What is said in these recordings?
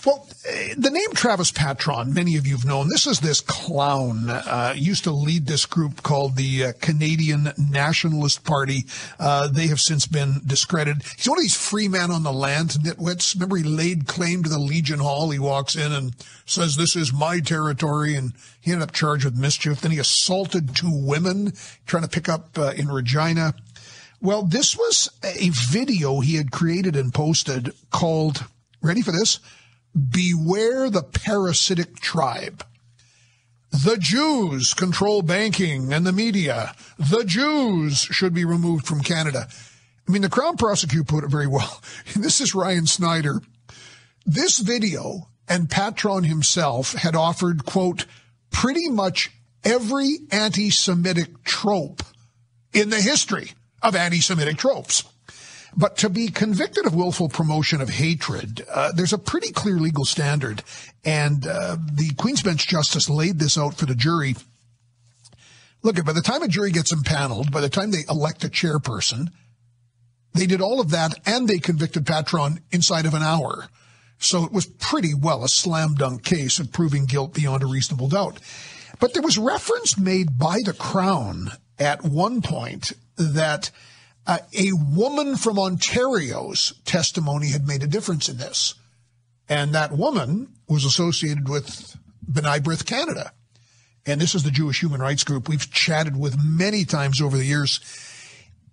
Well, the name Travis Patron, many of you have known. This is this clown, used to lead this group called the Canadian Nationalist Party. They have since been discredited. He's one of these free man on the land nitwits. Remember, he laid claim to the Legion Hall. He walks in and says, "This is my territory," and he ended up charged with mischief. Then he assaulted 2 women trying to pick up in Regina. Well, this was a video he had created and posted called, ready for this? Beware the parasitic tribe. The Jews control banking and the media. The Jews should be removed from Canada. I mean, the Crown Prosecutor put it very well. This is Ryan Snyder. This video and Patron himself had offered, quote, pretty much every anti-Semitic trope in the history of anti-Semitic tropes. But to be convicted of willful promotion of hatred, there's a pretty clear legal standard. And the Queen's Bench Justice laid this out for the jury. Look, by the time a jury gets impaneled, by the time they elect a chairperson, they did all of that and they convicted Patron inside of an hour. So it was pretty well a slam dunk case of proving guilt beyond a reasonable doubt. But there was reference made by the Crown at one point that a woman from Ontario's testimony had made a difference in this. And that woman was associated with B'nai Brith Canada. And this is the Jewish human rights group we've chatted with many times over the years.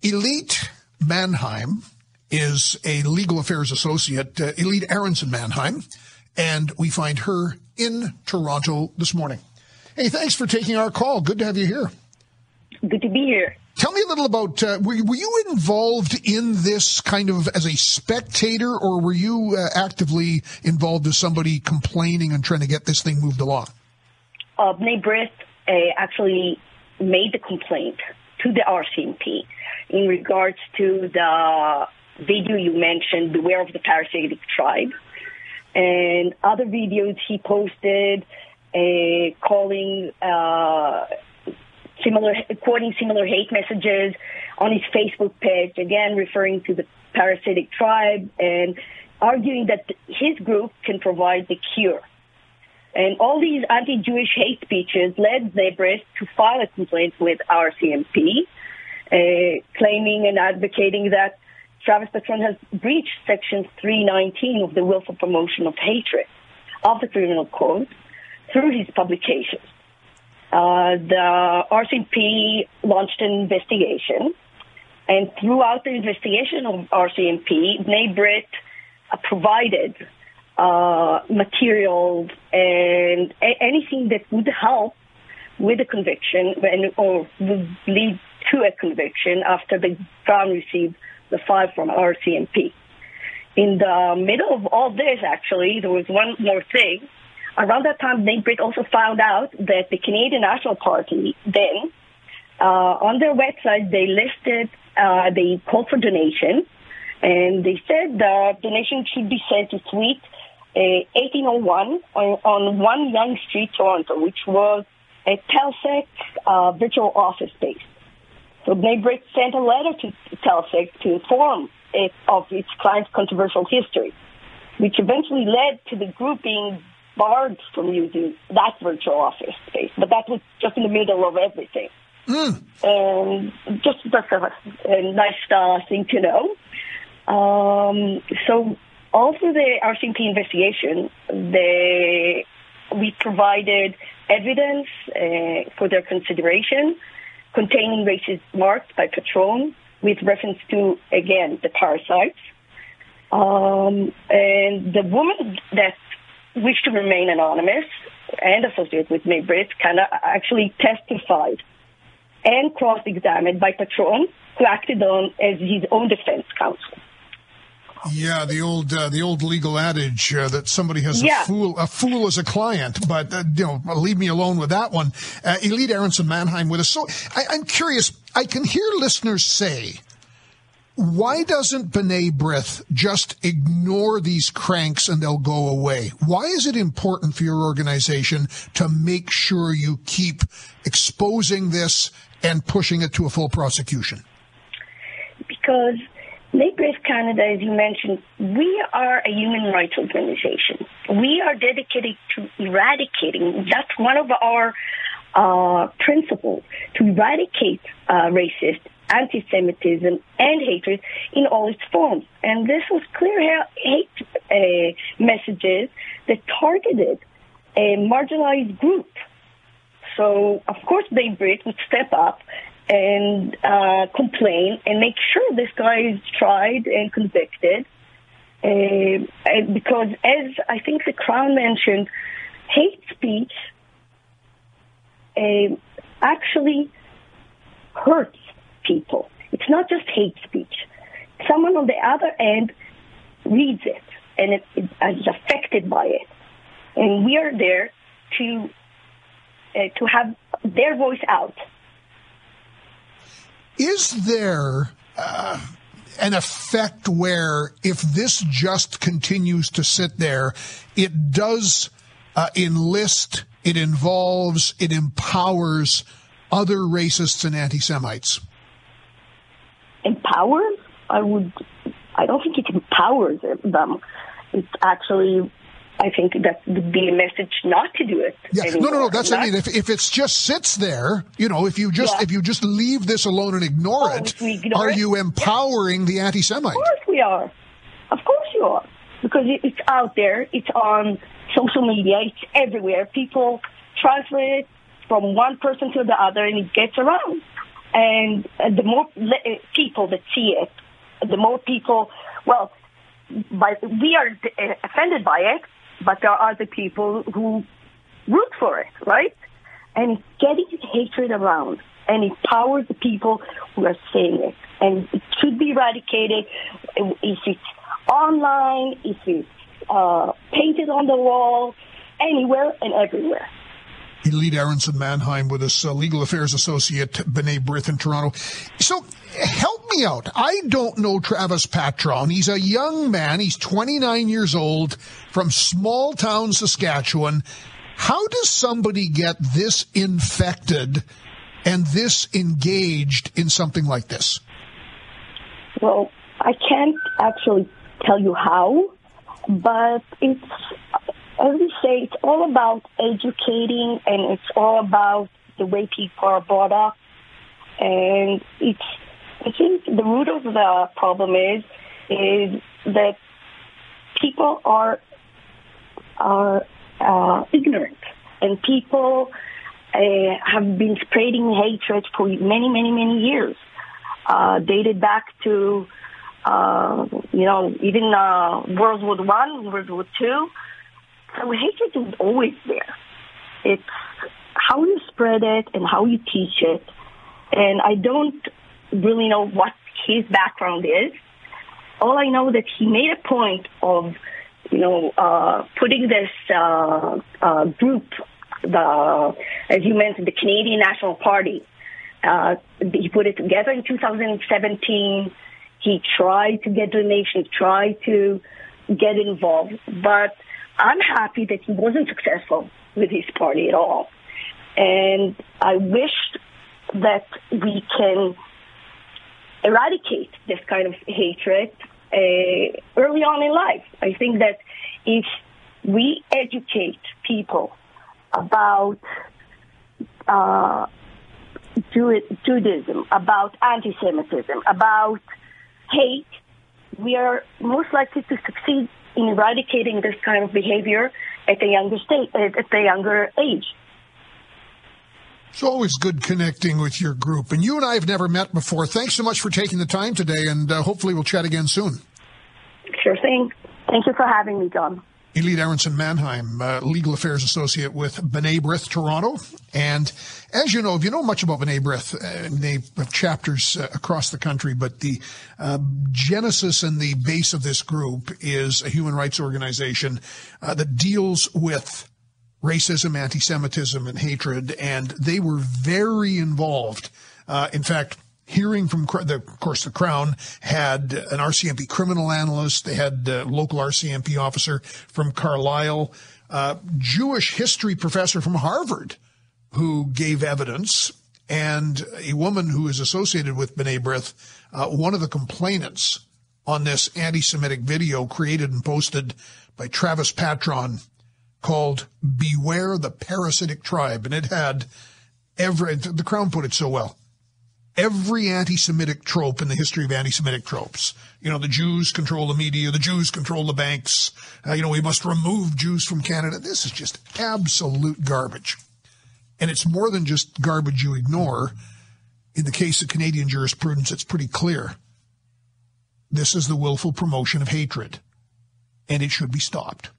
Elite Mannheim is a legal affairs associate, Elite Aronson Mannheim, and we find her in Toronto this morning. Hey, thanks for taking our call. Good to have you here. Good to be here. Tell me a little about, were you involved in this kind of as a spectator, or were you actively involved as somebody complaining and trying to get this thing moved along? B'nai Brith actually made the complaint to the RCMP in regards to the video you mentioned, Beware of the Parasitic Tribe, and other videos he posted quoting similar hate messages on his Facebook page, again referring to the parasitic tribe and arguing that his group can provide the cure. And all these anti-Jewish hate speeches led B'nai Brith to file a complaint with RCMP, claiming and advocating that Travis Patron has breached Section 319 of the willful promotion of hatred of the Criminal Code through his publications. The RCMP launched an investigation, and throughout the investigation of RCMP, B'nai Brith provided materials and anything that would help with a conviction or would lead to a conviction after the Crown received the file from RCMP. In the middle of all this, actually, there was one more thing. Around that time, B'nai Brith also found out that the Canadian National Party then, on their website, they listed, they called for donation, and they said the donation should be sent to Suite 1801 on 1 Yonge Street, Toronto, which was a Telsec virtual office space. So B'nai Brith sent a letter to Telsec to inform it of its client's controversial history, which eventually led to the group being barred from using that virtual office space. But that was just in the middle of everything. And just that's a nice thing to know. So all through the RCMP investigation, we provided evidence for their consideration containing racist marks by Patron with reference to, again, the parasites. And the woman that wished to remain anonymous and associated with B'nai Brith Canada actually testified and cross-examined by Patron, who acted on as his own defense counsel. Yeah, the old legal adage that somebody has a fool as a client, but leave me alone with that one. Elite Aronson Mannheim with us. So I'm curious. I can hear listeners say, why doesn't B'nai Brith just ignore these cranks and they'll go away? Why is it important for your organization to make sure you keep exposing this and pushing it to a full prosecution? Because B'nai Brith Canada, as you mentioned, we are a human rights organization. we are dedicated to eradicating. That's one of our principles, to eradicate racist, anti-Semitism, and hatred in all its forms. And this was clear hate messages that targeted a marginalized group. So, of course, B'nai Brith would step up and complain and make sure this guy is tried and convicted. Because, as I think the Crown mentioned, hate speech actually hurts people. It's not just hate speech. Someone on the other end reads it and is affected by it. And we are there to have their voice out. Is there an effect where if this just continues to sit there, it does enlist, it involves, it empowers other racists and anti-Semites? Empowers? I don't think it empowers them. It's actually, I think that would be a message not to do it. Yeah, anymore. no. That's what I mean. If it just sits there, if you just leave this alone and ignore it, are you empowering the anti-Semite? Of course we are. Of course you are, because it's out there. It's on social media. It's everywhere. People transfer it from one person to the other, and it gets around. And the more people that see it, the more people. Well, we are offended by it. But there are other people who root for it, right? And it's getting hatred around, and it empowers the people who are saying it. And it should be eradicated if it's online, if it's painted on the wall, anywhere and everywhere. Elite Aronson Mannheim with us, legal affairs associate, B'nai Brith in Toronto. So help me out. I don't know Travis Patron. He's a young man. He's 29 years old from small town Saskatchewan. How does somebody get this infected and this engaged in something like this? Well, I can't actually tell you how, but it's, as we say, it's all about educating, and it's all about the way people are brought up. And I think the root of the problem is that people are ignorant, and people have been spreading hatred for many, many, many years, dated back to even World War I, World War II. So hatred is always there. It's how you spread it and how you teach it. And I don't really know what his background is. All I know that he made a point of, putting this group, as you mentioned, the Canadian National Party. He put it together in 2017. He tried to get donations, tried to get involved, but I'm happy that he wasn't successful with his party at all. And I wish that we can eradicate this kind of hatred early on in life. I think that if we educate people about Judaism, about anti-Semitism, about hate, we are most likely to succeed in eradicating this kind of behavior at a younger age. It's always good connecting with your group. And you and I have never met before. Thanks so much for taking the time today, and hopefully we'll chat again soon. Sure thing. Thank you for having me, John. Elite Aronson Mannheim, legal affairs associate with B'nai Brith Toronto. And as you know, if you know much about B'nai Brith, they have chapters across the country, but the genesis and the base of this group is a human rights organization that deals with racism, anti-Semitism, and hatred, and they were very involved. In fact, hearing from of course, the Crown had an RCMP criminal analyst. They had a local RCMP officer from Carlisle, Jewish history professor from Harvard who gave evidence, and a woman who is associated with B'nai Brith, one of the complainants on this anti-Semitic video created and posted by Travis Patron called Beware the Parasitic Tribe. And it had the Crown put it so well, every anti-Semitic trope in the history of anti-Semitic tropes. You know, the Jews control the media, the Jews control the banks, we must remove Jews from Canada. This is just absolute garbage. And it's more than just garbage you ignore. In the case of Canadian jurisprudence, it's pretty clear. This is the willful promotion of hatred, and it should be stopped.